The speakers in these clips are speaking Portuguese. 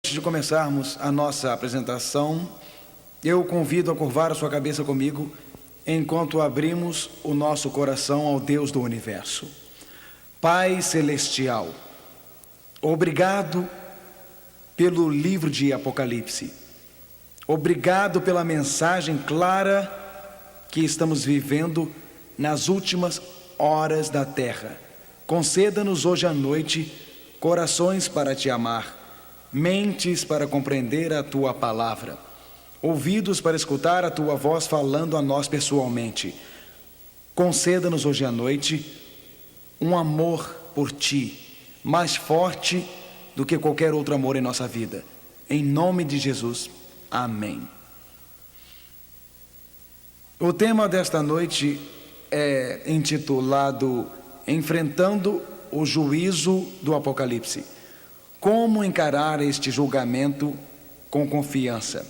Antes de começarmos a nossa apresentação, eu convido a curvar a sua cabeça comigo enquanto abrimos o nosso coração ao Deus do Universo. Pai Celestial, obrigado pelo livro de Apocalipse. Obrigado pela mensagem clara que estamos vivendo nas últimas horas da terra. Conceda-nos hoje à noite corações para te amar, mentes para compreender a tua palavra, ouvidos para escutar a tua voz falando a nós pessoalmente. Conceda-nos hoje à noite um amor por ti, mais forte do que qualquer outro amor em nossa vida. Em nome de Jesus, amém. O tema desta noite é intitulado Enfrentando o Juízo do Apocalipse. Como encarar este julgamento com confiança?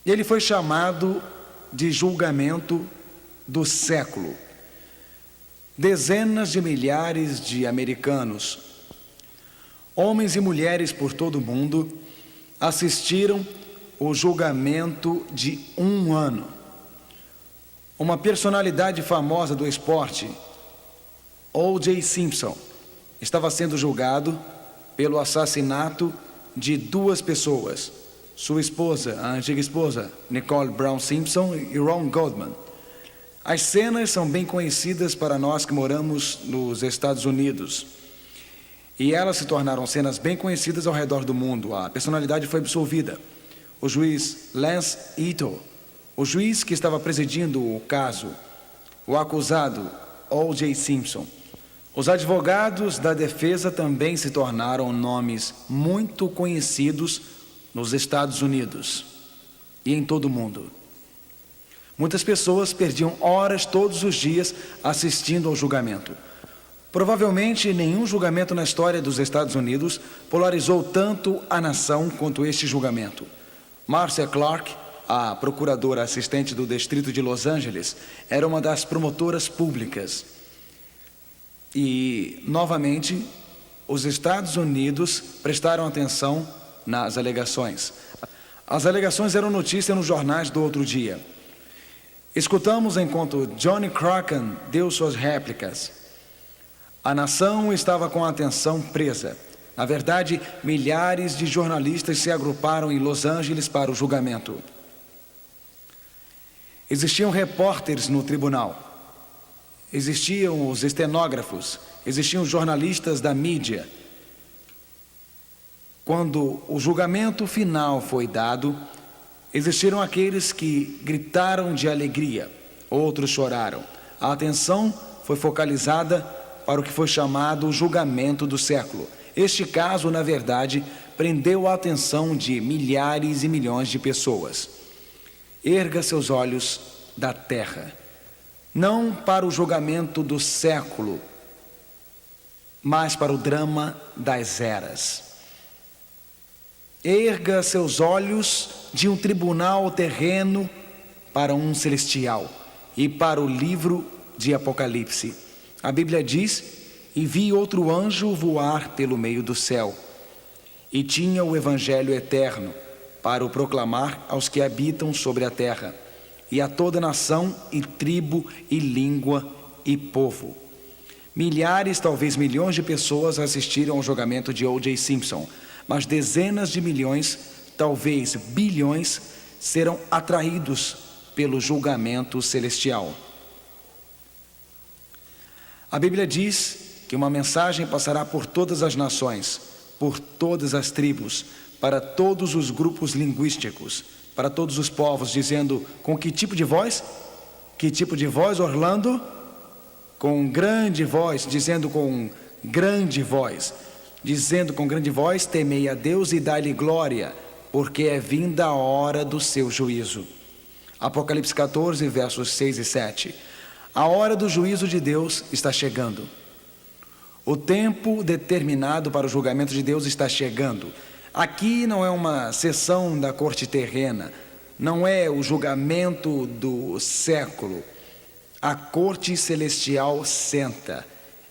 Ele foi chamado de julgamento do século. Dezenas de milhares de americanos, homens e mulheres por todo o mundo, assistiram o julgamento de um ano. Uma personalidade famosa do esporte, O.J. Simpson, estava sendo julgado pelo assassinato de duas pessoas, sua esposa, a antiga esposa, Nicole Brown Simpson, e Ron Goldman. As cenas são bem conhecidas para nós que moramos nos Estados Unidos, e elas se tornaram cenas bem conhecidas ao redor do mundo. A personalidade foi absolvida. O juiz Lance Ito, o juiz que estava presidindo o caso, o acusado O.J. Simpson. Os advogados da defesa também se tornaram nomes muito conhecidos nos Estados Unidos e em todo o mundo. Muitas pessoas perdiam horas todos os dias assistindo ao julgamento. Provavelmente nenhum julgamento na história dos Estados Unidos polarizou tanto a nação quanto este julgamento. Marcia Clark, a procuradora assistente do Distrito de Los Angeles, era uma das promotoras públicas. E, novamente, os Estados Unidos prestaram atenção nas alegações. As alegações eram notícia nos jornais do outro dia. Escutamos enquanto Johnny Crockett deu suas réplicas. A nação estava com a atenção presa. Na verdade, milhares de jornalistas se agruparam em Los Angeles para o julgamento. Existiam repórteres no tribunal. Existiam os estenógrafos, existiam os jornalistas da mídia. Quando o julgamento final foi dado, existiram aqueles que gritaram de alegria, outros choraram. A atenção foi focalizada para o que foi chamado o julgamento do século. Este caso, na verdade, prendeu a atenção de milhares e milhões de pessoas. Erga seus olhos da terra. Não para o julgamento do século, mas para o drama das eras. Erga seus olhos de um tribunal terreno para um celestial e para o livro de Apocalipse. A Bíblia diz: e vi outro anjo voar pelo meio do céu, e tinha o evangelho eterno para o proclamar aos que habitam sobre a terra, e a toda nação, e tribo, e língua, e povo. Milhares, talvez milhões de pessoas assistiram ao julgamento de O.J. Simpson, mas dezenas de milhões, talvez bilhões, serão atraídos pelo julgamento celestial. A Bíblia diz que uma mensagem passará por todas as nações, por todas as tribos, para todos os grupos linguísticos, para todos os povos, dizendo: com que tipo de voz? Que tipo de voz, Orlando? Com grande voz, dizendo com grande voz. Dizendo com grande voz: temei a Deus e dai-lhe glória, porque é vinda a hora do seu juízo. Apocalipse 14, versos 6 e 7. A hora do juízo de Deus está chegando. O tempo determinado para o julgamento de Deus está chegando. Aqui não é uma sessão da corte terrena, não é o julgamento do século. A corte celestial senta.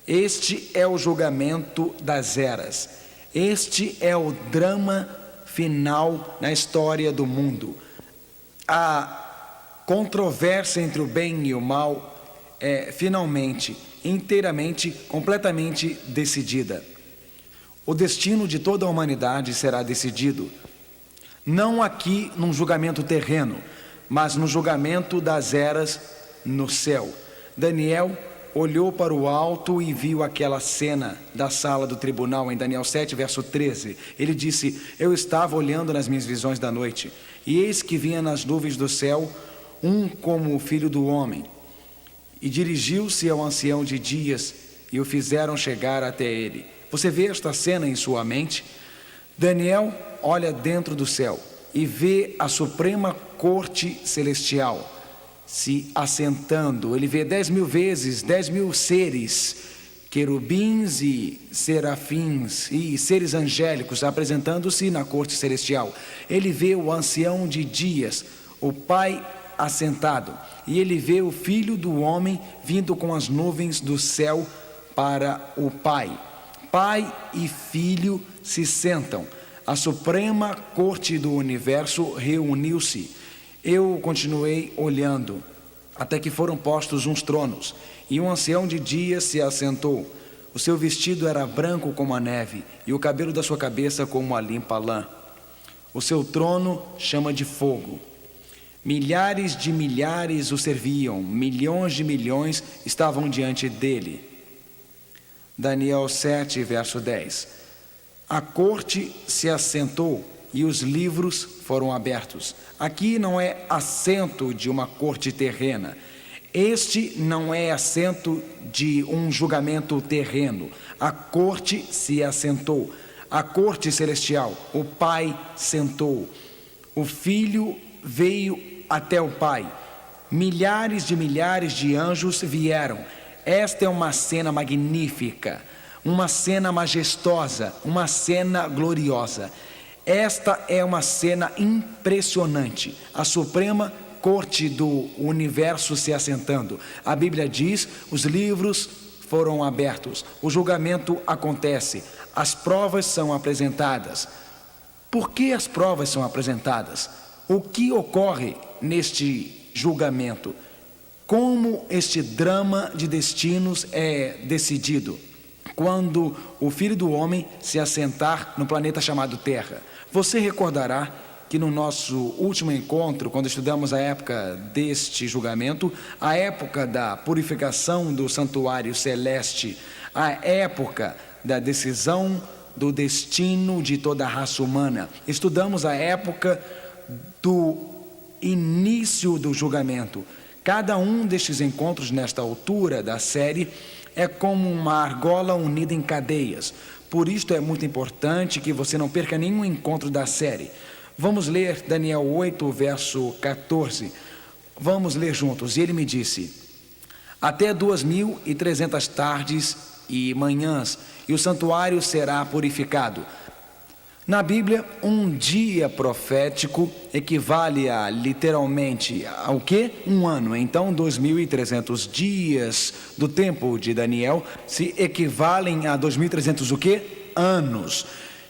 Este é o julgamento das eras. Este é o drama final na história do mundo. A controvérsia entre o bem e o mal é finalmente, inteiramente, completamente decidida. O destino de toda a humanidade será decidido, não aqui num julgamento terreno, mas no julgamento das eras no céu. Daniel olhou para o alto e viu aquela cena da sala do tribunal em Daniel 7, verso 13. Ele disse: eu estava olhando nas minhas visões da noite, e eis que vinha nas nuvens do céu um como o filho do homem, e dirigiu-se ao ancião de dias, e o fizeram chegar até ele. Você vê esta cena em sua mente? Daniel olha dentro do céu e vê a suprema corte celestial se assentando. Ele vê 10.000 vezes, 10.000 seres, querubins e serafins e seres angélicos apresentando-se na corte celestial. Ele vê o ancião de dias, o Pai assentado, e ele vê o Filho do Homem vindo com as nuvens do céu para o Pai. Pai e Filho se sentam. A suprema corte do universo reuniu-se. Eu continuei olhando, até que foram postos uns tronos, e um ancião de dias se assentou. O seu vestido era branco como a neve, e o cabelo da sua cabeça como a limpa lã. O seu trono chama de fogo. Milhares de milhares o serviam, milhões de milhões estavam diante dele. Daniel 7, verso 10. A corte se assentou e os livros foram abertos. Aqui não é assento de uma corte terrena. Este não é assento de um julgamento terreno. A corte se assentou. A corte celestial, o Pai sentou. O Filho veio até o Pai. Milhares de anjos vieram. Esta é uma cena magnífica, uma cena majestosa, uma cena gloriosa. Esta é uma cena impressionante, a suprema corte do universo se assentando. A Bíblia diz: os livros foram abertos, o julgamento acontece, as provas são apresentadas. Por que as provas são apresentadas? O que ocorre neste julgamento? Como este drama de destinos é decidido? Quando o Filho do Homem se assentar no planeta chamado Terra. Você recordará que no nosso último encontro, quando estudamos a época deste julgamento, a época da purificação do santuário celeste, a época da decisão do destino de toda a raça humana, estudamos a época do início do julgamento. Cada um destes encontros nesta altura da série é como uma argola unida em cadeias. Por isto é muito importante que você não perca nenhum encontro da série. Vamos ler Daniel 8, verso 14. Vamos ler juntos. E ele me disse: até 2.300 tardes e manhãs, e o santuário será purificado. Na Bíblia, um dia profético equivale a literalmente ao quê? Um ano. Então, 2.300 dias do tempo de Daniel se equivalem a 2.300 o quê? Anos.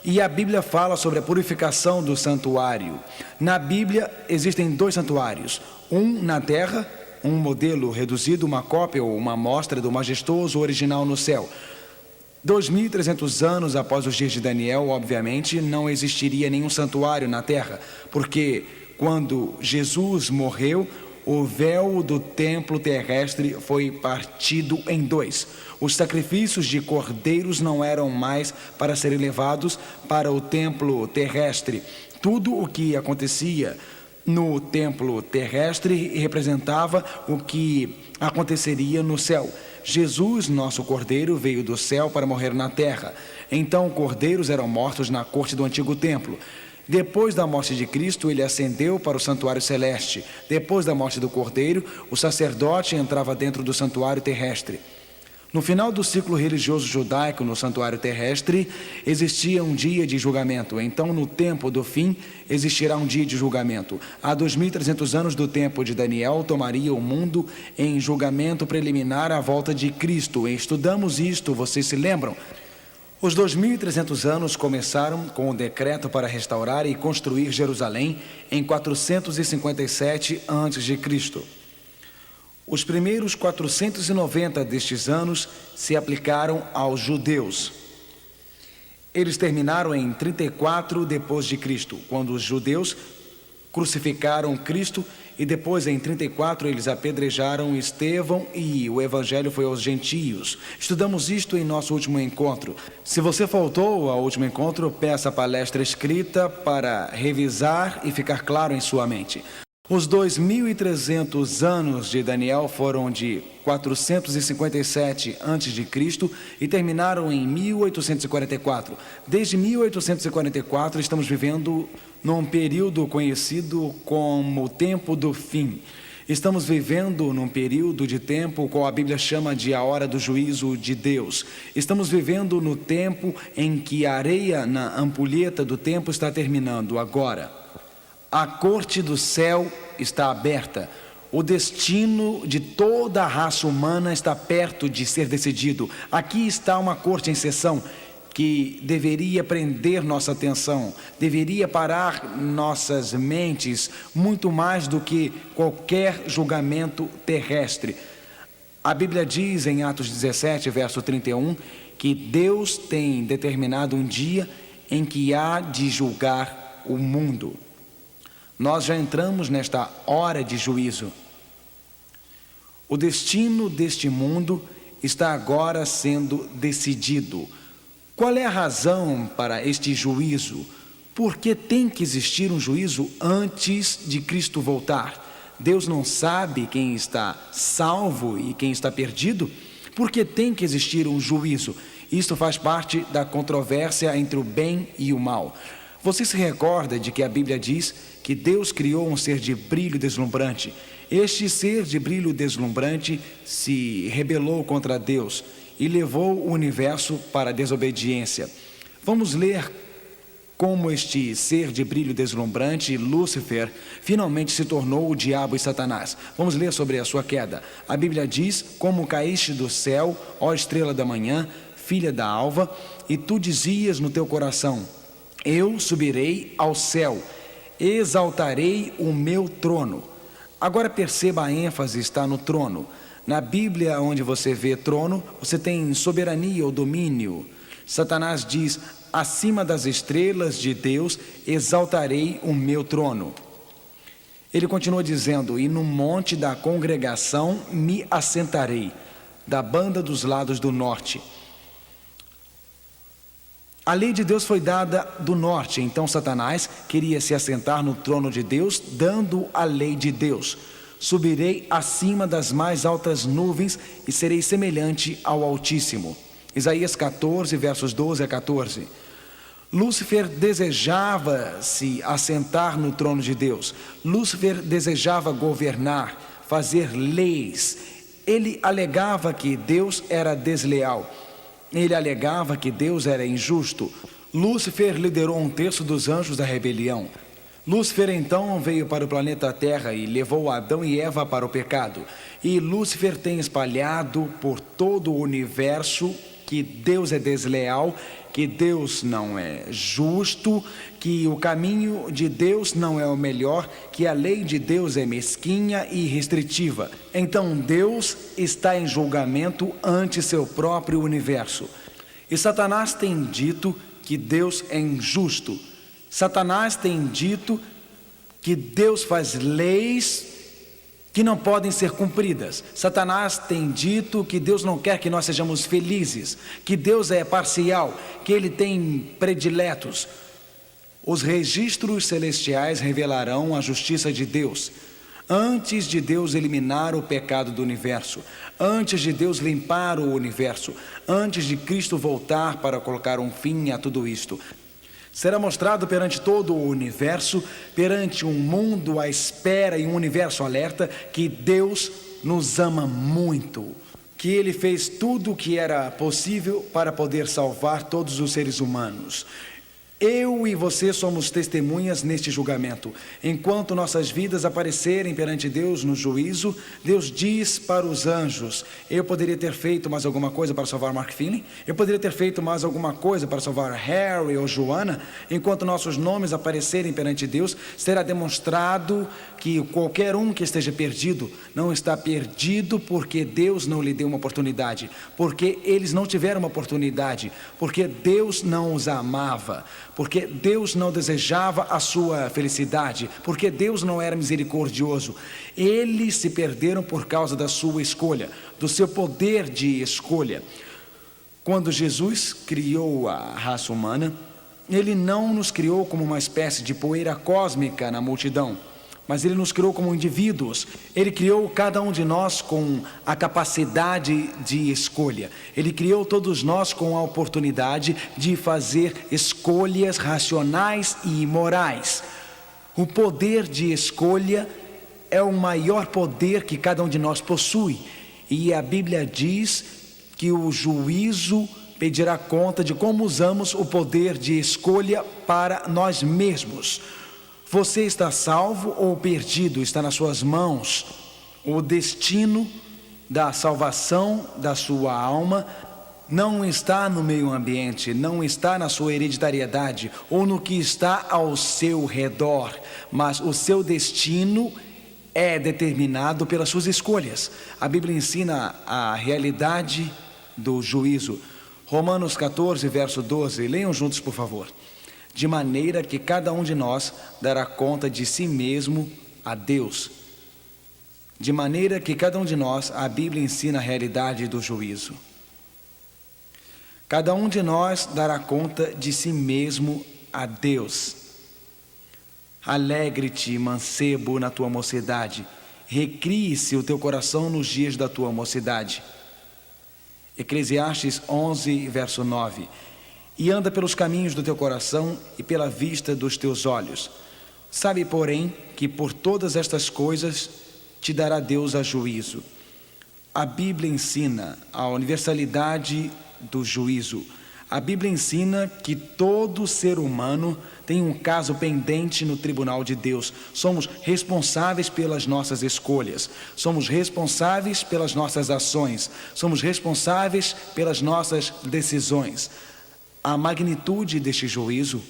E a Bíblia fala sobre a purificação do santuário. Na Bíblia existem dois santuários, um na terra, um modelo reduzido, uma cópia ou uma amostra do majestoso original no céu. 2.300 anos após os dias de Daniel, obviamente, não existiria nenhum santuário na terra, porque quando Jesus morreu, o véu do templo terrestre foi partido em dois. Os sacrifícios de cordeiros não eram mais para serem levados para o templo terrestre. Tudo o que acontecia no templo terrestre representava o que aconteceria no céu. Jesus, nosso Cordeiro, veio do céu para morrer na terra. Então, cordeiros eram mortos na corte do antigo templo. Depois da morte de Cristo, ele ascendeu para o santuário celeste. Depois da morte do Cordeiro, o sacerdote entrava dentro do santuário terrestre. No final do ciclo religioso judaico no santuário terrestre, existia um dia de julgamento. Então, no tempo do fim, existirá um dia de julgamento. Há 2.300 anos do tempo de Daniel, tomaria o mundo em julgamento preliminar à volta de Cristo. Estudamos isto, vocês se lembram? Os 2.300 anos começaram com o decreto para restaurar e construir Jerusalém em 457 a.C. Os primeiros 490 destes anos se aplicaram aos judeus. Eles terminaram em 34 depois de Cristo, quando os judeus crucificaram Cristo, e depois em 34 eles apedrejaram Estevão e o evangelho foi aos gentios. Estudamos isto em nosso último encontro. Se você faltou ao último encontro, peça a palestra escrita para revisar e ficar claro em sua mente. Os 2.300 anos de Daniel foram de 457 a.C. e terminaram em 1844. Desde 1844 estamos vivendo num período conhecido como o tempo do fim. Estamos vivendo num período de tempo qual a Bíblia chama de a hora do juízo de Deus. Estamos vivendo no tempo em que a areia na ampulheta do tempo está terminando agora. A corte do céu está aberta. O destino de toda a raça humana está perto de ser decidido. Aqui está uma corte em sessão que deveria prender nossa atenção, deveria parar nossas mentes muito mais do que qualquer julgamento terrestre. A Bíblia diz em Atos 17, verso 31, que Deus tem determinado um dia em que há de julgar o mundo. Nós já entramos nesta hora de juízo. O destino deste mundo está agora sendo decidido. Qual é a razão para este juízo? Por que tem que existir um juízo antes de Cristo voltar? Deus não sabe quem está salvo e quem está perdido? Por que tem que existir um juízo? Isto faz parte da controvérsia entre o bem e o mal. Você se recorda de que a Bíblia diz que Deus criou um ser de brilho deslumbrante. Este ser de brilho deslumbrante se rebelou contra Deus e levou o universo para a desobediência. Vamos ler como este ser de brilho deslumbrante, Lúcifer, finalmente se tornou o diabo e Satanás. Vamos ler sobre a sua queda. A Bíblia diz: como caíste do céu, ó estrela da manhã, filha da alva, e tu dizias no teu coração: eu subirei ao céu, exaltarei o meu trono. Agora perceba, a ênfase está no trono. Na Bíblia, onde você vê trono, você tem soberania ou domínio. Satanás diz: acima das estrelas de Deus, exaltarei o meu trono. Ele continua dizendo: e no monte da congregação me assentarei, da banda dos lados do norte. A lei de Deus foi dada do norte, então Satanás queria se assentar no trono de Deus, dando a lei de Deus. Subirei acima das mais altas nuvens e serei semelhante ao Altíssimo. Isaías 14, versos 12 a 14. Lúcifer desejava se assentar no trono de Deus. Lúcifer desejava governar, fazer leis. Ele alegava que Deus era desleal. Ele alegava que Deus era injusto. Lúcifer liderou um terço dos anjos da rebelião. Lúcifer então veio para o planeta Terra e levou Adão e Eva para o pecado. E Lúcifer tem espalhado por todo o universo que Deus é desleal, que Deus não é justo, que o caminho de Deus não é o melhor, que a lei de Deus é mesquinha e restritiva. Então Deus está em julgamento ante seu próprio universo. E Satanás tem dito que Deus é injusto. Satanás tem dito que Deus faz leis que não podem ser cumpridas. Satanás tem dito que Deus não quer que nós sejamos felizes, que Deus é parcial, que Ele tem prediletos. Os registros celestiais revelarão a justiça de Deus. Antes de Deus eliminar o pecado do universo, antes de Deus limpar o universo, antes de Cristo voltar para colocar um fim a tudo isto, será mostrado perante todo o universo, perante um mundo à espera e um universo alerta, que Deus nos ama muito, que Ele fez tudo o que era possível para poder salvar todos os seres humanos. Eu e você somos testemunhas neste julgamento. Enquanto nossas vidas aparecerem perante Deus no juízo, Deus diz para os anjos: eu poderia ter feito mais alguma coisa para salvar Mark Finley? Eu poderia ter feito mais alguma coisa para salvar Harry ou Joanna? Enquanto nossos nomes aparecerem perante Deus, será demonstrado que qualquer um que esteja perdido não está perdido porque Deus não lhe deu uma oportunidade, porque eles não tiveram uma oportunidade, porque Deus não os amava, porque Deus não desejava a sua felicidade, porque Deus não era misericordioso. Eles se perderam por causa da sua escolha, do seu poder de escolha. Quando Jesus criou a raça humana, Ele não nos criou como uma espécie de poeira cósmica na multidão, mas Ele nos criou como indivíduos. Ele criou cada um de nós com a capacidade de escolha. Ele criou todos nós com a oportunidade de fazer escolhas racionais e morais. O poder de escolha é o maior poder que cada um de nós possui. E a Bíblia diz que o juízo pedirá conta de como usamos o poder de escolha para nós mesmos. Você está salvo ou perdido? Está nas suas mãos. O destino da salvação da sua alma não está no meio ambiente, não está na sua hereditariedade ou no que está ao seu redor, mas o seu destino é determinado pelas suas escolhas. A Bíblia ensina a realidade do juízo. Romanos 14, verso 12, leiam juntos, por favor. De maneira que cada um de nós dará conta de si mesmo a Deus. De maneira que cada um de nós, a Bíblia ensina a realidade do juízo. Cada um de nós dará conta de si mesmo a Deus. Alegre-te, mancebo, na tua mocidade. Recrie-se o teu coração nos dias da tua mocidade. Eclesiastes 11, verso 9. E anda pelos caminhos do teu coração e pela vista dos teus olhos. Sabe, porém, que por todas estas coisas te dará Deus a juízo. A Bíblia ensina a universalidade do juízo. A Bíblia ensina que todo ser humano tem um caso pendente no tribunal de Deus. Somos responsáveis pelas nossas escolhas. Somos responsáveis pelas nossas ações. Somos responsáveis pelas nossas decisões. A magnitude deste juízo,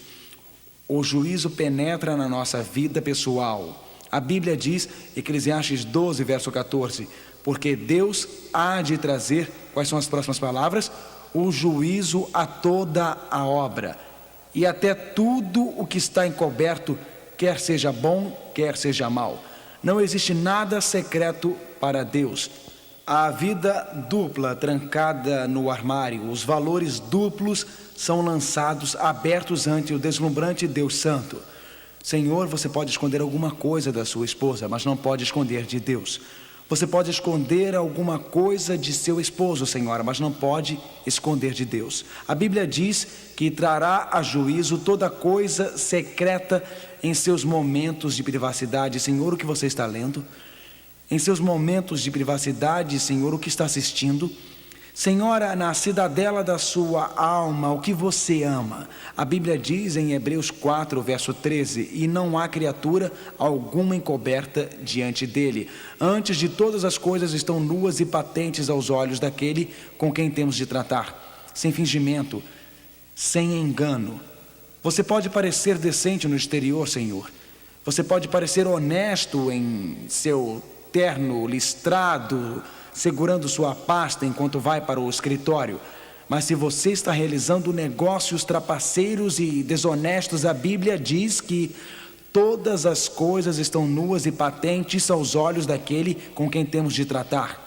o juízo penetra na nossa vida pessoal. A Bíblia diz, Eclesiastes 12, verso 14, porque Deus há de trazer, quais são as próximas palavras? O juízo a toda a obra, e até tudo o que está encoberto, quer seja bom, quer seja mal. Não existe nada secreto para Deus. A vida dupla trancada no armário, os valores duplos são lançados, abertos ante o deslumbrante Deus Santo. Senhor, você pode esconder alguma coisa da sua esposa, mas não pode esconder de Deus. Você pode esconder alguma coisa de seu esposo, Senhora, mas não pode esconder de Deus. A Bíblia diz que trará a juízo toda coisa secreta em seus momentos de privacidade. Senhor, o que você está lendo? Em seus momentos de privacidade, Senhor, o que está assistindo? Senhora, na cidadela da sua alma, o que você ama? A Bíblia diz em Hebreus 4, verso 13, e não há criatura alguma encoberta diante dele. Antes de todas as coisas estão nuas e patentes aos olhos daquele com quem temos de tratar, sem fingimento, sem engano. Você pode parecer decente no exterior, Senhor. Você pode parecer honesto em seu terno listrado, segurando sua pasta enquanto vai para o escritório. Mas se você está realizando negócios trapaceiros e desonestos, a Bíblia diz que todas as coisas estão nuas e patentes aos olhos daquele com quem temos de tratar.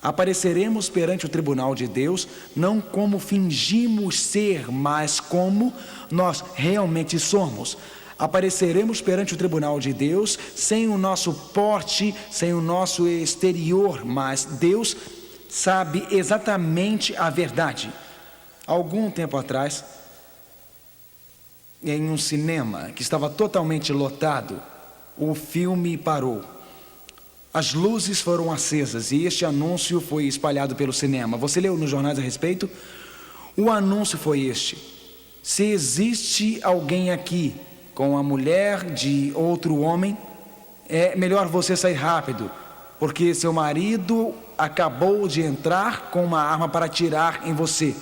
Apareceremos perante o tribunal de Deus, não como fingimos ser, mas como nós realmente somos. Apareceremos perante o tribunal de Deus sem o nosso porte, sem o nosso exterior, mas Deus sabe exatamente a verdade. Algum tempo atrás, em um cinema que estava totalmente lotado, o filme parou. As luzes foram acesas e este anúncio foi espalhado pelo cinema. Você leu nos jornais a respeito? O anúncio foi este: Se existe alguém aqui com a mulher de outro homem, é melhor você sair rápido, porque seu marido acabou de entrar com uma arma para atirar em você.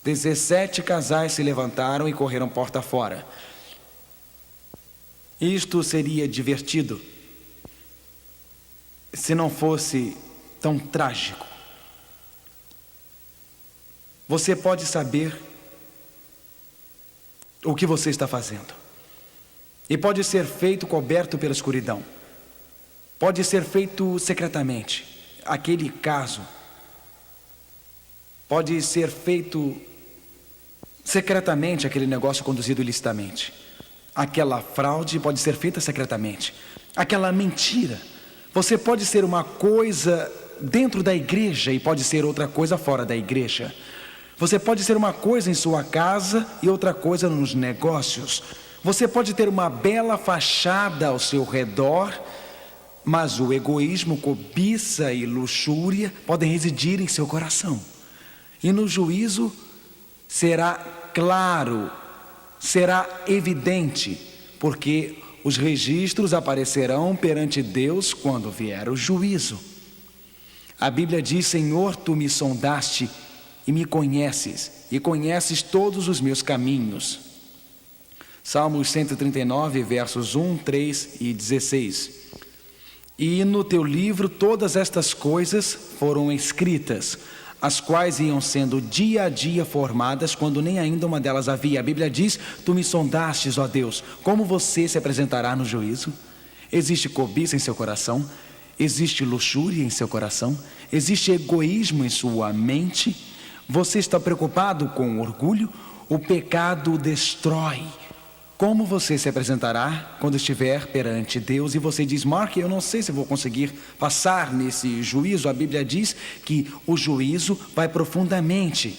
17 casais se levantaram e correram porta fora. Isto seria divertido se não fosse tão trágico. Você pode saber o que você está fazendo, e pode ser feito coberto pela escuridão, pode ser feito secretamente. Aquele caso pode ser feito secretamente, aquele negócio conduzido ilicitamente. Aquela fraude pode ser feita secretamente. Aquela mentira, você pode ser uma coisa dentro da igreja e pode ser outra coisa fora da igreja. Você pode ser uma coisa em sua casa e outra coisa nos negócios. Você pode ter uma bela fachada ao seu redor, mas o egoísmo, cobiça e luxúria podem residir em seu coração. E no juízo será claro, será evidente, porque os registros aparecerão perante Deus quando vier o juízo. A Bíblia diz: Senhor, tu me sondaste e me conheces, e conheces todos os meus caminhos. Salmos 139, versos 1, 3 e 16. E no teu livro todas estas coisas foram escritas, as quais iam sendo dia a dia formadas, quando nem ainda uma delas havia. A Bíblia diz: tu me sondastes, ó Deus. Como você se apresentará no juízo? Existe cobiça em seu coração? Existe luxúria em seu coração? Existe egoísmo em sua mente? Você está preocupado com orgulho? O pecado destrói. Como você se apresentará quando estiver perante Deus? E você diz: Mark, eu não sei se vou conseguir passar nesse juízo. A Bíblia diz que o juízo vai profundamente,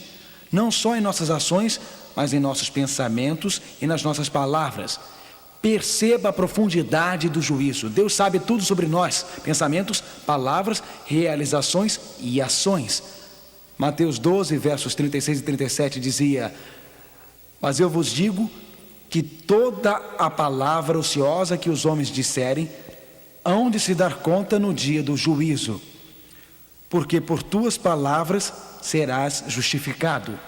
não só em nossas ações, mas em nossos pensamentos e nas nossas palavras. Perceba a profundidade do juízo. Deus sabe tudo sobre nós: pensamentos, palavras, realizações e ações. Mateus 12, versos 36 e 37 dizia: mas eu vos digo que toda a palavra ociosa que os homens disserem, hão de se dar conta no dia do juízo, porque por tuas palavras serás justificado.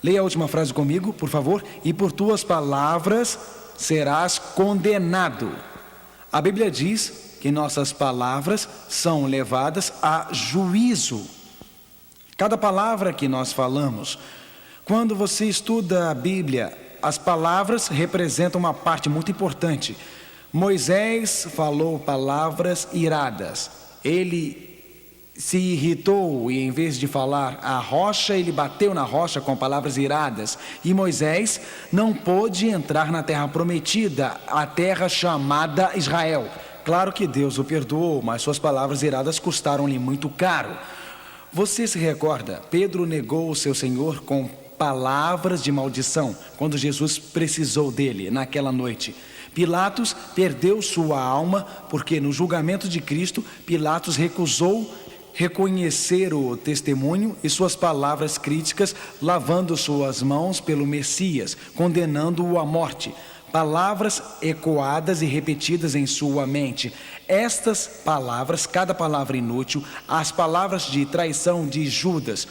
Leia a última frase comigo, por favor. E por tuas palavras serás condenado. A Bíblia diz que nossas palavras são levadas a juízo. Cada palavra que nós falamos, quando você estuda a Bíblia, as palavras representam uma parte muito importante. Moisés falou palavras iradas. Ele se irritou e, em vez de falar a rocha, ele bateu na rocha com palavras iradas. E Moisés não pôde entrar na terra prometida, a terra chamada Israel. Claro que Deus o perdoou, mas suas palavras iradas custaram-lhe muito caro. Você se recorda? Pedro negou o seu Senhor com palavras de maldição quando Jesus precisou dele naquela noite. Pilatos perdeu sua alma porque no julgamento de Cristo, Pilatos recusou reconhecer o testemunho e suas palavras críticas, lavando suas mãos pelo Messias, condenando-o à morte. Palavras ecoadas e repetidas em sua mente. Estas palavras, cada palavra inútil, as palavras de traição de Judas.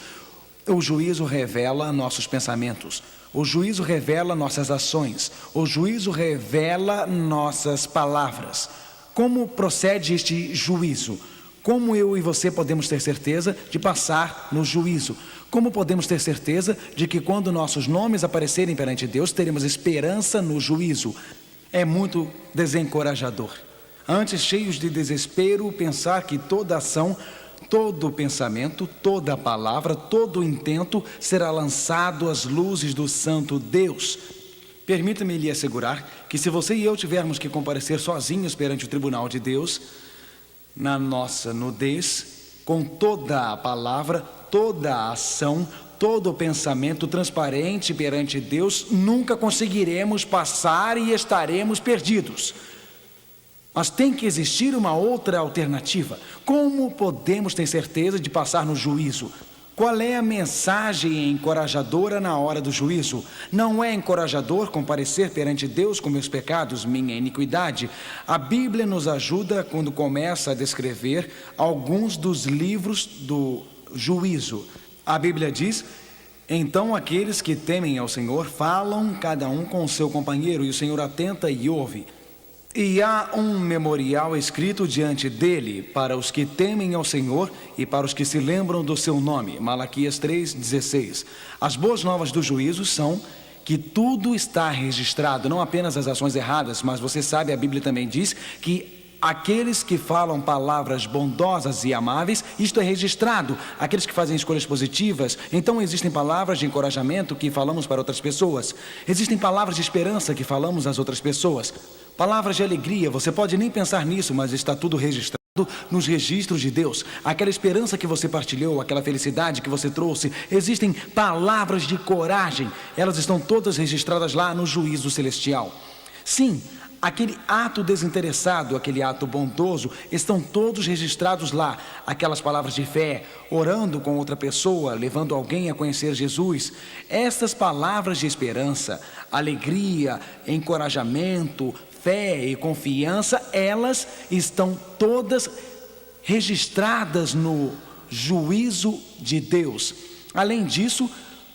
O juízo revela nossos pensamentos. O juízo revela nossas ações. O juízo revela nossas palavras. Como procede este juízo? Como eu e você podemos ter certeza de passar no juízo? Como podemos ter certeza de que quando nossos nomes aparecerem perante Deus, teremos esperança no juízo? É muito desencorajador. Antes, cheios de desespero, pensar que toda ação, todo pensamento, toda palavra, todo intento será lançado às luzes do santo Deus. Permita-me lhe assegurar que se você e eu tivermos que comparecer sozinhos perante o tribunal de Deus, na nossa nudez, com toda a palavra, toda a ação, todo o pensamento transparente perante Deus, nunca conseguiremos passar e estaremos perdidos. Mas tem que existir uma outra alternativa. Como podemos ter certeza de passar no juízo? Qual é a mensagem encorajadora na hora do juízo? Não é encorajador comparecer perante Deus com meus pecados, minha iniquidade? A Bíblia nos ajuda quando começa a descrever alguns dos livros do juízo. A Bíblia diz: então aqueles que temem ao Senhor falam cada um com o seu companheiro, e o Senhor atenta e ouve. E há um memorial escrito diante dele para os que temem ao Senhor e para os que se lembram do seu nome. Malaquias 3,16. As boas novas do juízo são que tudo está registrado, não apenas as ações erradas, mas você sabe, a Bíblia também diz que aqueles que falam palavras bondosas e amáveis, isto é registrado. Aqueles que fazem escolhas positivas, então existem palavras de encorajamento que falamos para outras pessoas. Existem palavras de esperança que falamos às outras pessoas. Palavras de alegria, você pode nem pensar nisso, mas está tudo registrado nos registros de Deus. Aquela esperança que você partilhou, aquela felicidade que você trouxe, existem palavras de coragem, elas estão todas registradas lá no juízo celestial. Sim, aquele ato desinteressado, aquele ato bondoso, estão todos registrados lá. Aquelas palavras de fé, orando com outra pessoa, levando alguém a conhecer Jesus. Estas palavras de esperança, alegria, encorajamento, fé e confiança, elas estão todas registradas no juízo de Deus. Além disso,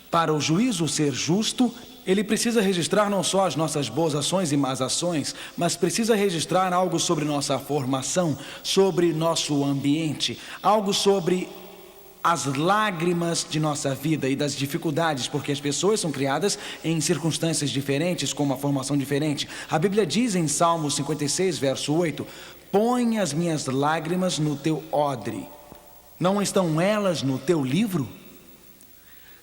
para o juízo ser justo, ele precisa registrar não só as nossas boas ações e más ações, mas precisa registrar algo sobre nossa formação, sobre nosso ambiente, algo sobre as lágrimas de nossa vida e das dificuldades, porque as pessoas são criadas em circunstâncias diferentes, com uma formação diferente. A Bíblia diz em Salmo 56, verso 8: põe as minhas lágrimas no teu odre, não estão elas no teu livro?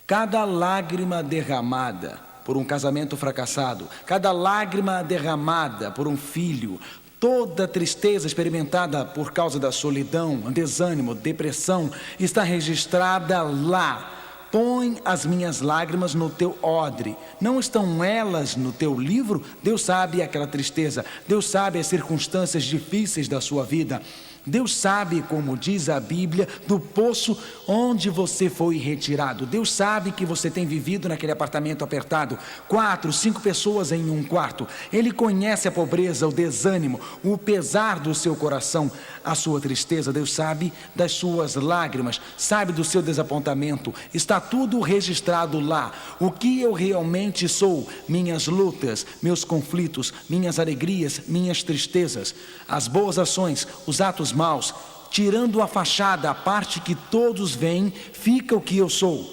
Cada lágrima derramada por um casamento fracassado, cada lágrima derramada por um filho, toda tristeza experimentada por causa da solidão, desânimo, depressão, está registrada lá. Põe as minhas lágrimas no teu odre, não estão elas no teu livro? Deus sabe aquela tristeza, Deus sabe as circunstâncias difíceis da sua vida. Deus sabe, como diz a Bíblia, do poço onde você foi retirado. Deus sabe que você tem vivido naquele apartamento apertado, 4, 5 pessoas em um quarto. Ele conhece a pobreza, o desânimo, o pesar do seu coração, a sua tristeza. Deus sabe das suas lágrimas, sabe do seu desapontamento. Está tudo registrado lá. O que eu realmente sou, minhas lutas, meus conflitos, minhas alegrias, minhas tristezas, as boas ações, os atos maus, tirando a fachada, a parte que todos veem, fica o que eu sou,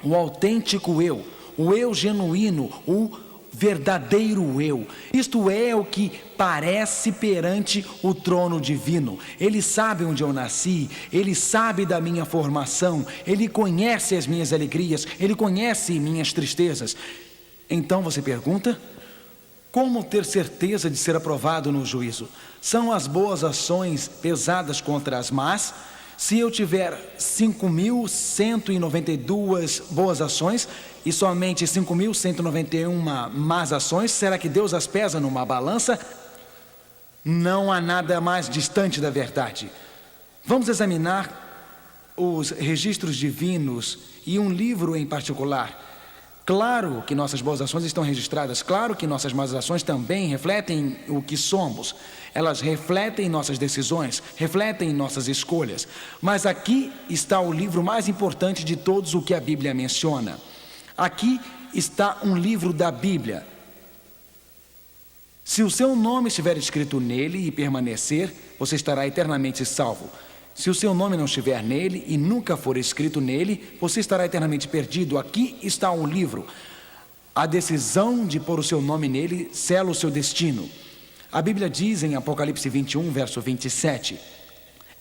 o autêntico eu, o eu genuíno, o verdadeiro eu. Isto é o que parece perante o trono divino. Ele sabe onde eu nasci, ele sabe da minha formação, ele conhece as minhas alegrias, ele conhece minhas tristezas. Então você pergunta: como ter certeza de ser aprovado no juízo? São as boas ações pesadas contra as más? Se eu tiver 5.192 boas ações e somente 5.191 más ações, será que Deus as pesa numa balança? Não há nada mais distante da verdade. Vamos examinar os registros divinos e um livro em particular. Claro que nossas boas ações estão registradas, claro que nossas más ações também refletem o que somos. Elas refletem nossas decisões, refletem nossas escolhas. Mas aqui está o livro mais importante de todos, o que a Bíblia menciona. Aqui está um livro da Bíblia. Se o seu nome estiver escrito nele e permanecer, você estará eternamente salvo. Se o seu nome não estiver nele e nunca for escrito nele, você estará eternamente perdido. Aqui está um livro. A decisão de pôr o seu nome nele sela o seu destino. A Bíblia diz em Apocalipse 21, verso 27,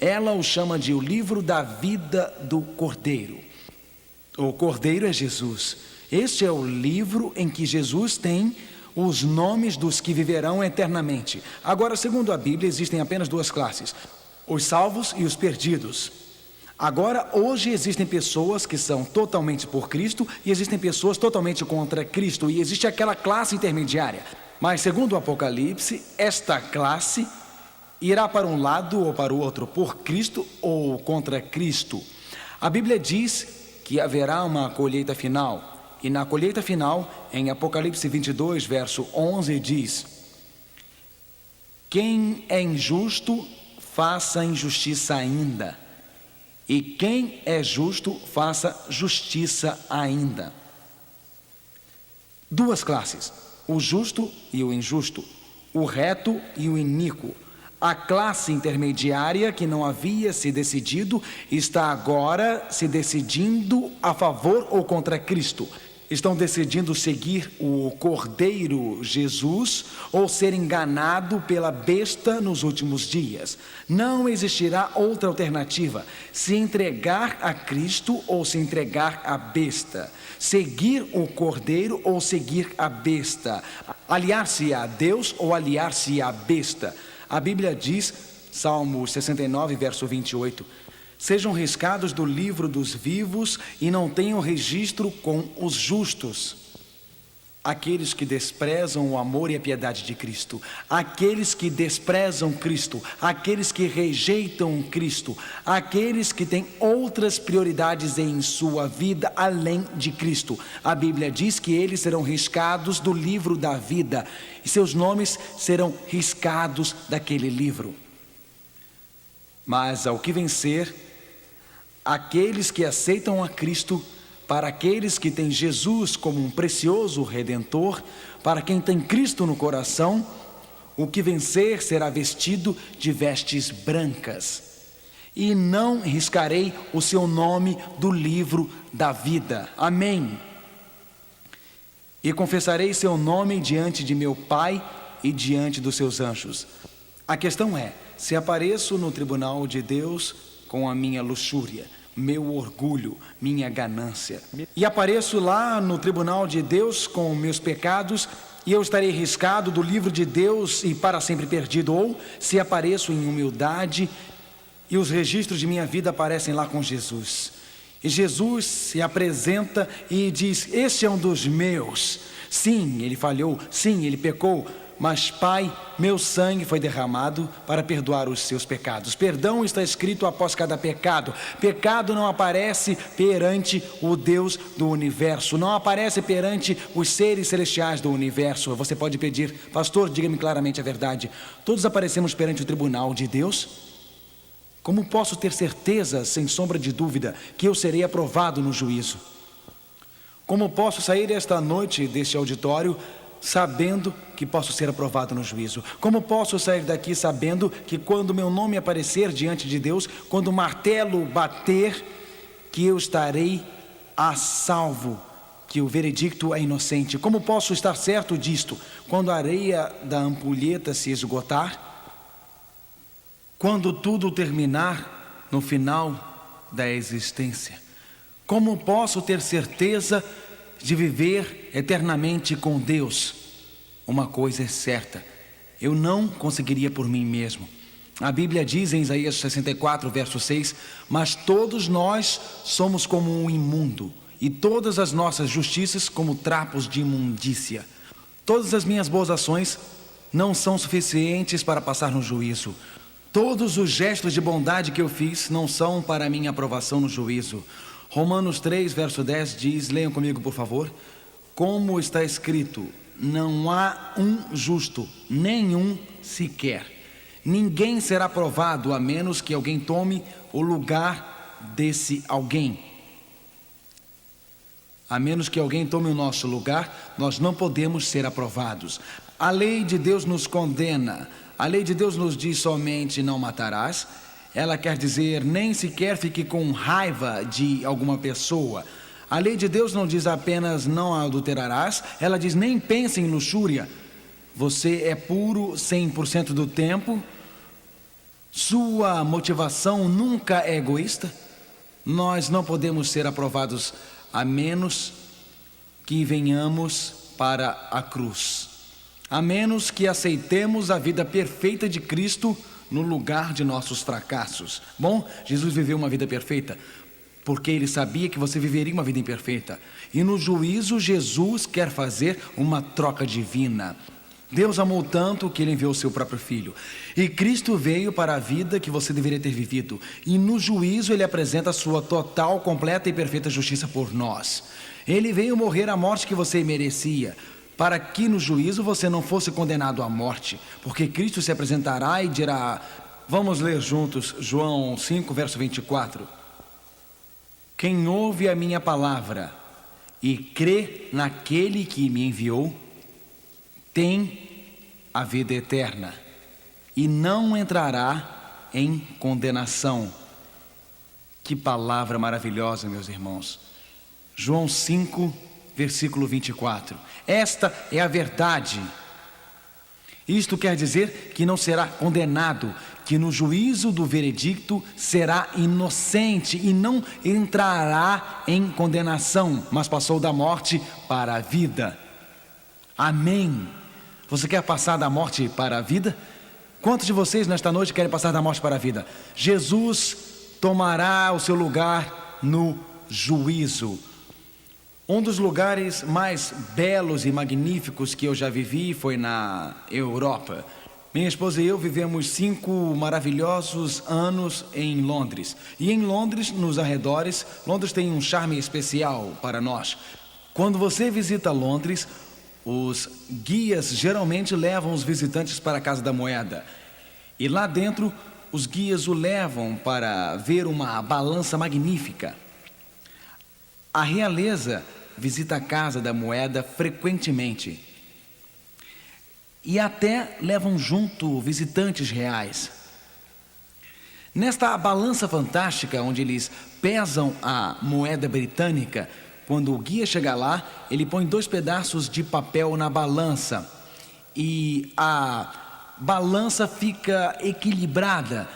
ela o chama de o livro da vida do Cordeiro. O Cordeiro é Jesus. Este é o livro em que Jesus tem os nomes dos que viverão eternamente. Agora, segundo a Bíblia, existem apenas duas classes: os salvos e os perdidos. Agora, hoje existem pessoas que são totalmente por Cristo e existem pessoas totalmente contra Cristo, e existe aquela classe intermediária. Mas segundo o Apocalipse, esta classe irá para um lado ou para o outro, por Cristo ou contra Cristo. A Bíblia diz que haverá uma colheita final. E na colheita final, em Apocalipse 22, verso 11, diz: quem é injusto, faça injustiça ainda. E quem é justo, faça justiça ainda. Duas classes, o justo e o injusto, o reto e o iníquo. A classe intermediária, que não havia se decidido, está agora se decidindo a favor ou contra Cristo. Estão decidindo seguir o Cordeiro Jesus ou ser enganado pela besta nos últimos dias. Não existirá outra alternativa: se entregar a Cristo ou se entregar à besta, seguir o Cordeiro ou seguir a besta, aliar-se a Deus ou aliar-se à besta. A Bíblia diz, Salmo 69, verso 28, sejam riscados do livro dos vivos e não tenham registro com os justos. Aqueles que desprezam o amor e a piedade de Cristo, aqueles que desprezam Cristo, aqueles que rejeitam Cristo, aqueles que têm outras prioridades em sua vida além de Cristo. A Bíblia diz que eles serão riscados do livro da vida e seus nomes serão riscados daquele livro. Mas ao que vencer, aqueles que aceitam a Cristo, para aqueles que têm Jesus como um precioso Redentor, para quem tem Cristo no coração, o que vencer será vestido de vestes brancas. E não riscarei o seu nome do livro da vida. Amém. E confessarei seu nome diante de meu Pai e diante dos seus anjos. A questão é, se apareço no tribunal de Deus com a minha luxúria, meu orgulho, minha ganância, e apareço lá no tribunal de Deus com meus pecados, e eu estarei riscado do livro de Deus e para sempre perdido. Ou se apareço em humildade e os registros de minha vida aparecem lá com Jesus, e Jesus se apresenta e diz: este é um dos meus. Sim, ele falhou, sim, ele pecou, mas Pai, meu sangue foi derramado para perdoar os seus pecados. Perdão está escrito após cada pecado. Pecado não aparece perante o Deus do universo, não aparece perante os seres celestiais do universo. Você pode pedir: pastor, diga-me claramente a verdade. Todos aparecemos perante o tribunal de Deus? Como posso ter certeza, sem sombra de dúvida, que eu serei aprovado no juízo? Como posso sair esta noite deste auditório sabendo que posso ser aprovado no juízo? Como posso sair daqui sabendo que quando meu nome aparecer diante de Deus, quando o martelo bater, que eu estarei a salvo, que o veredicto é inocente? Como posso estar certo disto? Quando a areia da ampulheta se esgotar, quando tudo terminar no final da existência. Como posso ter certeza de viver eternamente com Deus? Uma coisa é certa: eu não conseguiria por mim mesmo. A Bíblia diz em Isaías 64, verso 6: mas todos nós somos como um imundo, e todas as nossas justiças como trapos de imundícia. Todas as minhas boas ações não são suficientes para passar no juízo. Todos os gestos de bondade que eu fiz não são para minha aprovação no juízo. Romanos 3, verso 10 diz, leiam comigo por favor: como está escrito, não há um justo, nenhum sequer. Ninguém será aprovado a menos que alguém tome o lugar desse alguém. A menos que alguém tome o nosso lugar, nós não podemos ser aprovados. A lei de Deus nos condena. A lei de Deus nos diz somente: não matarás. Ela quer dizer, nem sequer fique com raiva de alguma pessoa. A lei de Deus não diz apenas não adulterarás, ela diz nem pense em luxúria. Você é puro 100% do tempo, sua motivação nunca é egoísta. Nós não podemos ser aprovados a menos que venhamos para a cruz, a menos que aceitemos a vida perfeita de Cristo no lugar de nossos fracassos. Bom, Jesus viveu uma vida perfeita porque Ele sabia que você viveria uma vida imperfeita. E no juízo, Jesus quer fazer uma troca divina. Deus amou tanto que Ele enviou o seu próprio Filho. E Cristo veio para a vida que você deveria ter vivido. E no juízo Ele apresenta a sua total, completa e perfeita justiça por nós. Ele veio morrer a morte que você merecia, para que no juízo você não fosse condenado à morte. Porque Cristo se apresentará e dirá... Vamos ler juntos João 5, verso 24. Quem ouve a minha palavra e crê naquele que me enviou, tem a vida eterna e não entrará em condenação. Que palavra maravilhosa, meus irmãos. João 5, versículo 24. Esta é a verdade. Isto quer dizer que não será condenado, que no juízo do veredicto será inocente e não entrará em condenação, mas passou da morte para a vida. Amém. Você quer passar da morte para a vida? Quantos de vocês nesta noite querem passar da morte para a vida? Jesus tomará o seu lugar no juízo. Um dos lugares mais belos e magníficos que eu já vivi foi na Europa. Minha esposa e eu vivemos 5 maravilhosos anos em Londres. E em Londres, nos arredores, Londres tem um charme especial para nós. Quando você visita Londres, os guias geralmente levam os visitantes para a Casa da Moeda. E lá dentro, os guias o levam para ver uma balança magnífica. A realeza visita a Casa da Moeda frequentemente. E até levam junto visitantes reais. Nesta balança fantástica, onde eles pesam a moeda britânica, quando o guia chega lá, ele põe 2 pedaços de papel na balança. E a balança fica equilibrada.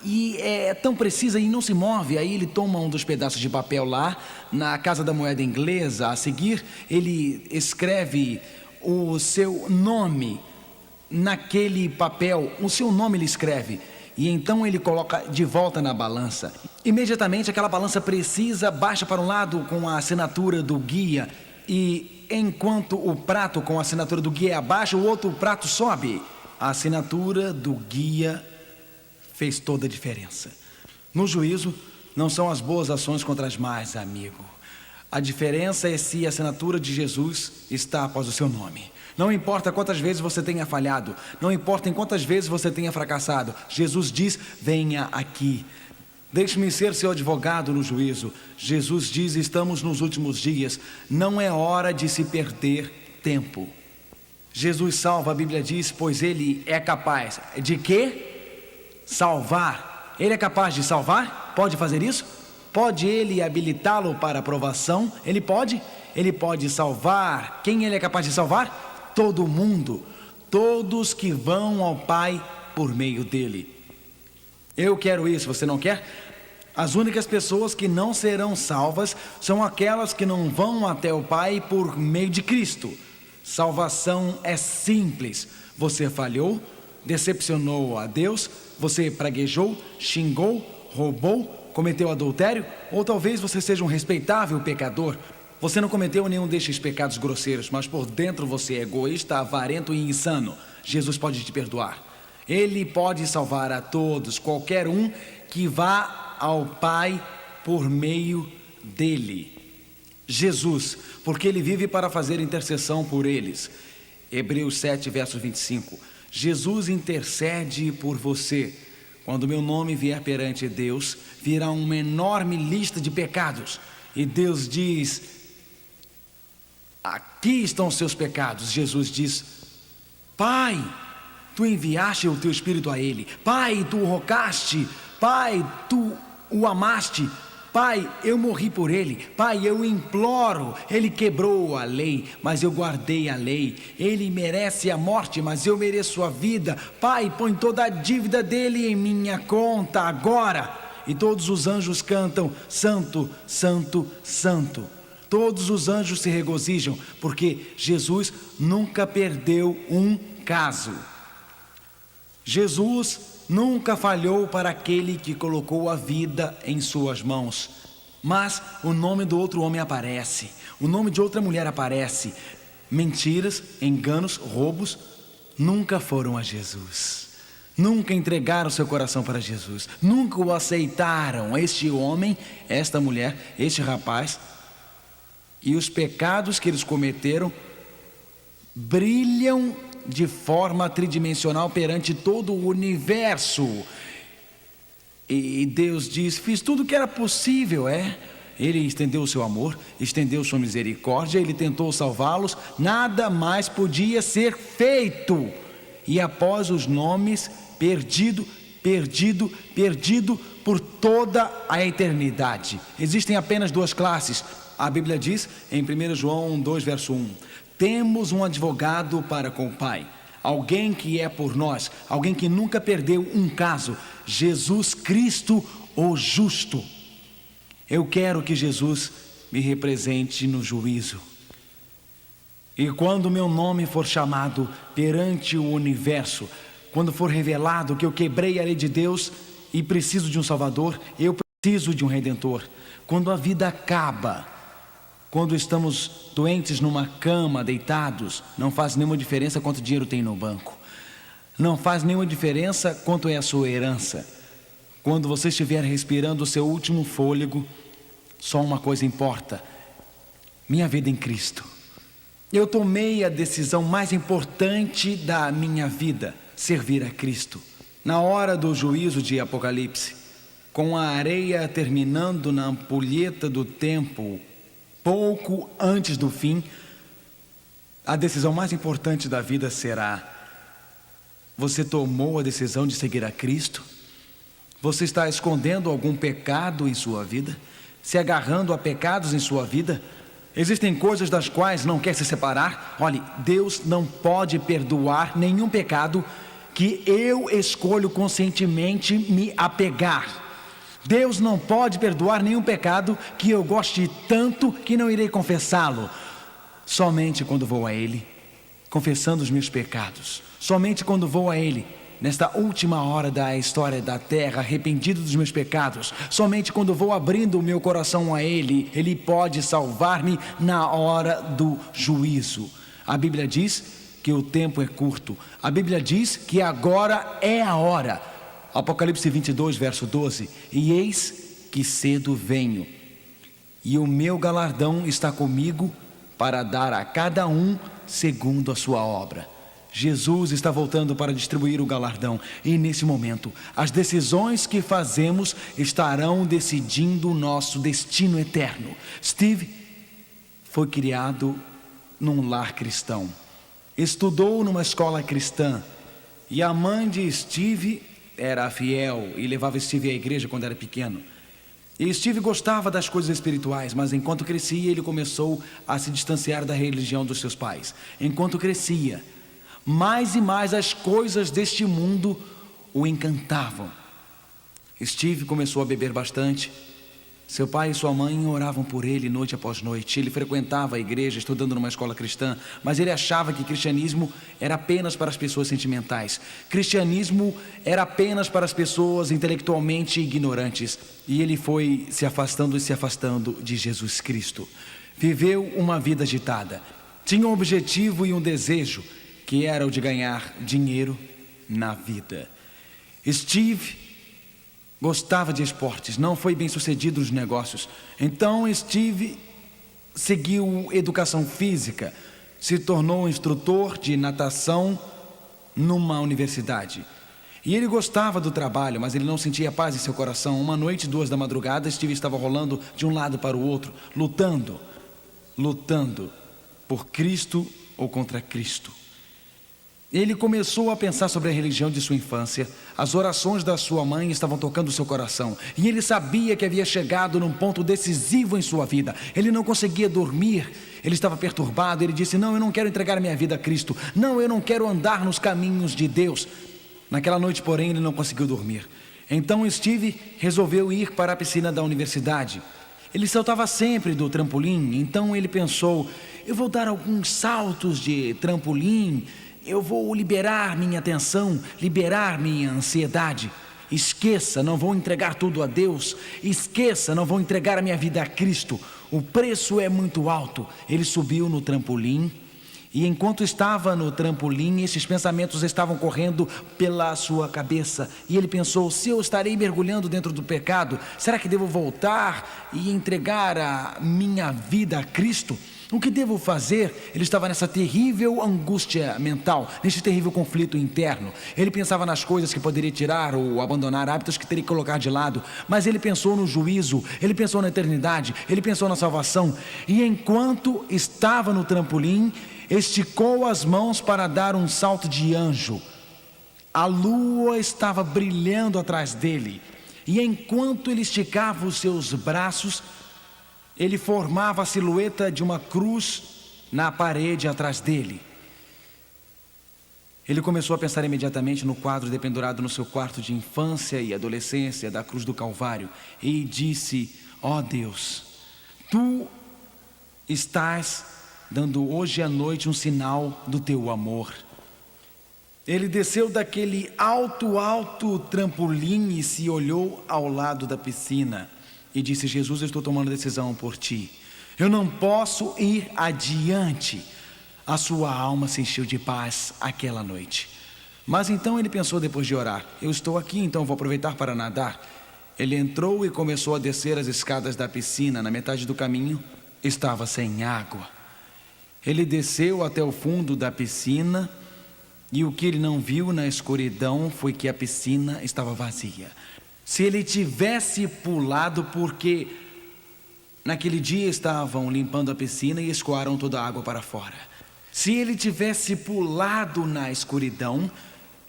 E é tão precisa e não se move. Aí ele toma um dos pedaços de papel lá, na Casa da Moeda inglesa. A seguir, ele escreve o seu nome naquele papel. O seu nome ele escreve. E então ele coloca de volta na balança. Imediatamente aquela balança precisa baixa para um lado com a assinatura do guia. E enquanto o prato com a assinatura do guia é abaixo, o outro prato sobe. A assinatura do guia fez toda a diferença. No juízo, não são as boas ações contra as más, amigo. A diferença é se a assinatura de Jesus está após o seu nome. Não importa quantas vezes você tenha falhado, não importa em quantas vezes você tenha fracassado, Jesus diz, venha aqui. Deixe-me ser seu advogado no juízo. Jesus diz, estamos nos últimos dias, não é hora de se perder tempo. Jesus salva, a Bíblia diz, pois Ele é capaz de quê? Salvar. Ele é capaz de salvar? Pode fazer isso? Pode Ele habilitá-lo para aprovação? Ele pode? Ele pode salvar. Quem Ele é capaz de salvar? Todo mundo. Todos que vão ao Pai por meio dEle. Eu quero isso, você não quer? As únicas pessoas que não serão salvas são aquelas que não vão até o Pai por meio de Cristo. Salvação é simples. Você falhou, decepcionou a Deus, você praguejou, xingou, roubou, cometeu adultério, ou talvez você seja um respeitável pecador. Você não cometeu nenhum destes pecados grosseiros, mas por dentro você é egoísta, avarento e insano. Jesus pode te perdoar. Ele pode salvar a todos, qualquer um que vá ao Pai por meio dele. Jesus, porque Ele vive para fazer intercessão por eles. Hebreus 7, verso 25. Jesus intercede por você. Quando meu nome vier perante Deus, virá uma enorme lista de pecados. E Deus diz, aqui estão os seus pecados. Jesus diz, Pai, Tu enviaste o Teu Espírito a ele. Pai, Tu o rogaste. Pai, Tu o amaste. Pai, eu morri por ele. Pai, eu imploro. Ele quebrou a lei, mas eu guardei a lei. Ele merece a morte, mas eu mereço a vida. Pai, põe toda a dívida dele em minha conta agora. E todos os anjos cantam, Santo, Santo, Santo. Todos os anjos se regozijam, porque Jesus nunca perdeu um caso. Jesus nunca falhou para aquele que colocou a vida em suas mãos. Mas o nome do outro homem aparece, o nome de outra mulher aparece. Mentiras, enganos, roubos, nunca foram a Jesus, nunca entregaram seu coração para Jesus, nunca o aceitaram. Este homem, esta mulher, este rapaz, e os pecados que eles cometeram brilham de forma tridimensional perante todo o universo. E Deus diz: fiz tudo o que era possível. Ele estendeu o seu amor, estendeu sua misericórdia, ele tentou salvá-los, nada mais podia ser feito. E após os nomes, perdido por toda a eternidade. Existem apenas duas classes. A Bíblia diz em 1 João 2, verso 1: temos um advogado para com o Pai, alguém que é por nós, alguém que nunca perdeu um caso, Jesus Cristo, o justo. Eu quero que Jesus me represente no juízo. E quando o meu nome for chamado perante o universo, quando for revelado que eu quebrei a lei de Deus e preciso de um Salvador, eu preciso de um Redentor. Quando a vida acaba, quando estamos doentes numa cama, deitados, não faz nenhuma diferença quanto dinheiro tem no banco. Não faz nenhuma diferença quanto é a sua herança. Quando você estiver respirando o seu último fôlego, só uma coisa importa: minha vida em Cristo. Eu tomei a decisão mais importante da minha vida: servir a Cristo. Na hora do juízo de Apocalipse, com a areia terminando na ampulheta do tempo, pouco antes do fim, a decisão mais importante da vida será: você tomou a decisão de seguir a Cristo? Você está escondendo algum pecado em sua vida? Se agarrando a pecados em sua vida? Existem coisas das quais não quer se separar? Olhe, Deus não pode perdoar nenhum pecado que eu escolho conscientemente me apegar. Deus não pode perdoar nenhum pecado que eu goste tanto que não irei confessá-lo. Somente quando vou a Ele, confessando os meus pecados. Somente quando vou a Ele, nesta última hora da história da terra, arrependido dos meus pecados. Somente quando vou abrindo o meu coração a Ele, Ele pode salvar-me na hora do juízo. A Bíblia diz que o tempo é curto. A Bíblia diz que agora é a hora. Apocalipse 22, verso 12: e eis que cedo venho, e o meu galardão está comigo para dar a cada um segundo a sua obra. Jesus está voltando para distribuir o galardão, e nesse momento as decisões que fazemos estarão decidindo o nosso destino eterno. Steve foi criado num lar cristão, estudou numa escola cristã, e a mãe de Steve era fiel e levava Steve à igreja quando era pequeno. E Steve gostava das coisas espirituais, mas enquanto crescia ele começou a se distanciar da religião dos seus pais. Enquanto crescia, mais e mais as coisas deste mundo o encantavam. Steve começou a beber bastante. Seu pai e sua mãe oravam por ele noite após noite. Ele frequentava a igreja, estudando numa escola cristã, mas ele achava que cristianismo era apenas para as pessoas sentimentais. Cristianismo era apenas para as pessoas intelectualmente ignorantes. E ele foi se afastando de Jesus Cristo. Viveu uma vida agitada. Tinha um objetivo e um desejo, que era o de ganhar dinheiro na vida. Steve gostava de esportes, não foi bem sucedido nos negócios. Então Steve seguiu educação física, se tornou instrutor de natação numa universidade. E ele gostava do trabalho, mas ele não sentia paz em seu coração. Uma noite, 2 da madrugada, Steve estava rolando de um lado para o outro, lutando por Cristo ou contra Cristo. Ele começou a pensar sobre a religião de sua infância. As orações da sua mãe estavam tocando o seu coração, e ele sabia que havia chegado num ponto decisivo em sua vida. Ele não conseguia dormir, ele estava perturbado. Ele disse: não, eu não quero entregar a minha vida a Cristo. Não, eu não quero andar nos caminhos de Deus. Naquela noite, porém, ele não conseguiu dormir. Então Steve resolveu ir para a piscina da universidade. Ele saltava sempre do trampolim, então ele pensou: eu vou dar alguns saltos de trampolim, eu vou liberar minha atenção, liberar minha ansiedade. Esqueça, não vou entregar tudo a Deus. Esqueça, não vou entregar a minha vida a Cristo. O preço é muito alto. Ele subiu no trampolim E enquanto estava no trampolim, esses pensamentos estavam correndo pela sua cabeça. E ele pensou: se eu estarei mergulhando dentro do pecado, será que devo voltar e entregar a minha vida a Cristo? O que devo fazer? Ele estava nessa terrível angústia mental, nesse terrível conflito interno. Ele pensava nas coisas que poderia tirar ou abandonar, hábitos que teria que colocar de lado. Mas ele pensou no juízo, ele pensou na eternidade, ele pensou na salvação. E enquanto estava no trampolim, esticou as mãos para dar um salto de anjo. A lua estava brilhando atrás dele. E enquanto ele esticava os seus braços, ele formava a silhueta de uma cruz na parede atrás dele. Ele começou a pensar imediatamente no quadro dependurado no seu quarto de infância e adolescência da cruz do Calvário. E disse: ó Deus, tu estás dando hoje à noite um sinal do teu amor. Ele desceu daquele alto trampolim e se olhou ao lado da piscina. E disse: Jesus, eu estou tomando decisão por ti. Eu não posso ir adiante. A sua alma se encheu de paz aquela noite. Mas então ele pensou, depois de orar: eu estou aqui, então vou aproveitar para nadar. Ele entrou e começou a descer as escadas da piscina. Na metade do caminho estava sem água. Ele desceu até o fundo da piscina. E o que ele não viu na escuridão foi que a piscina estava vazia. Se ele tivesse pulado, porque naquele dia estavam limpando a piscina e escoaram toda a água para fora. Se ele tivesse pulado na escuridão,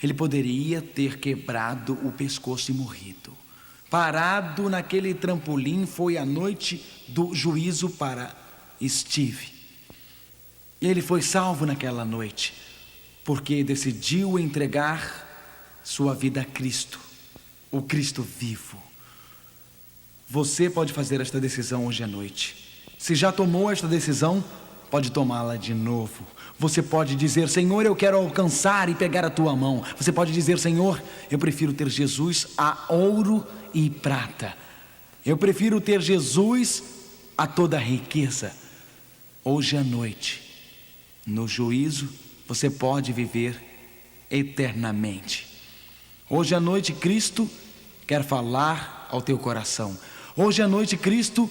ele poderia ter quebrado o pescoço e morrido. Parado naquele trampolim foi a noite do juízo para Steve. Ele foi salvo naquela noite, porque decidiu entregar sua vida a Cristo. O Cristo vivo. Você pode fazer esta decisão hoje à noite. Se já tomou esta decisão, pode tomá-la de novo. Você pode dizer: Senhor, eu quero alcançar e pegar a tua mão. Você pode dizer: Senhor, eu prefiro ter Jesus a ouro e prata. Eu prefiro ter Jesus a toda riqueza. Hoje à noite, no juízo, você pode viver eternamente. Hoje à noite, Cristo quer falar ao teu coração. Hoje à noite, Cristo